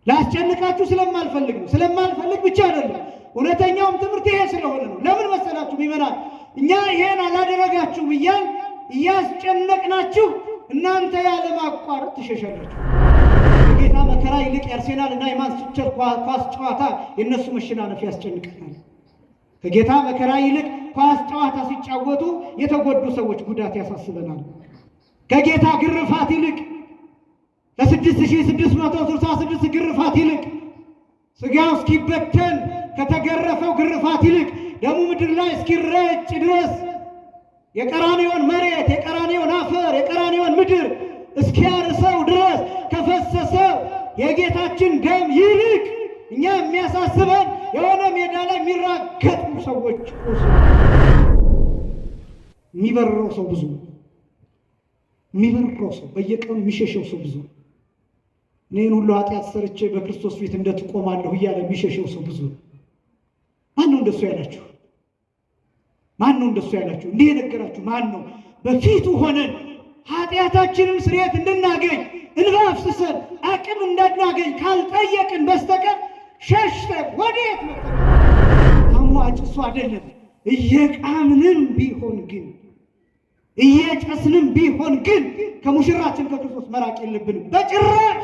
ላስጨንቃችሁ ስለማልፈልግ ነው። ስለማልፈልግ ብቻ አይደለም፣ እውነተኛውም ትምህርት ይሄ ስለሆነ ነው። ለምን መሰላችሁ ይመናል? እኛ ይሄን አላደረጋችሁ ብያን እያስጨነቅናችሁ እናንተ ያለ ማቋረጥ ትሸሻላችሁ። ከጌታ መከራ ይልቅ የአርሴናል እና የማንቸስተር ኳስ ጨዋታ የነሱ መሸናነፍ ያስጨንቀናል። ከጌታ መከራ ይልቅ ኳስ ጨዋታ ሲጫወቱ የተጎዱ ሰዎች ጉዳት ያሳስበናል። ከጌታ ግርፋት ይልቅ ከ6666 ግርፋት ይልቅ ስጋው እስኪበተን ከተገረፈው ግርፋት ይልቅ ደሙ ምድር ላይ እስኪረጭ ድረስ የቀራንዮን መሬት የቀራንዮን አፈር የቀራንዮን ምድር እስኪያርሰው ድረስ ከፈሰሰው የጌታችን ደም ይልቅ እኛ የሚያሳስበን የሆነ ሜዳ ላይ የሚራገጡ ሰዎች የሚበረው ሰው ብዙ የሚበረው ሰው በየቀኑ የሚሸሸው ሰው ብዙ እኔን ሁሉ ኃጢአት ሰርቼ በክርስቶስ ፊት እንደትቆማለሁ እያለ የሚሸሸው ሰው ብዙ ማን ነው እንደሱ ያላችሁ? ማን ነው እንደሱ ያላችሁ? እንዲህ የነገራችሁ ማን ነው? በፊቱ ሆነን ኃጢአታችንን ስርየት እንድናገኝ እንባ አፍስሰን አቅም እንዳናገኝ ካልጠየቅን በስተቀር ሸሽተን ወዴት ነው? አሟጭሱ አይደለም። እየቃምንም ቢሆን ግን እየጨስንም ቢሆን ግን ከሙሽራችን ከክርስቶስ መራቅ የለብንም በጭራሽ።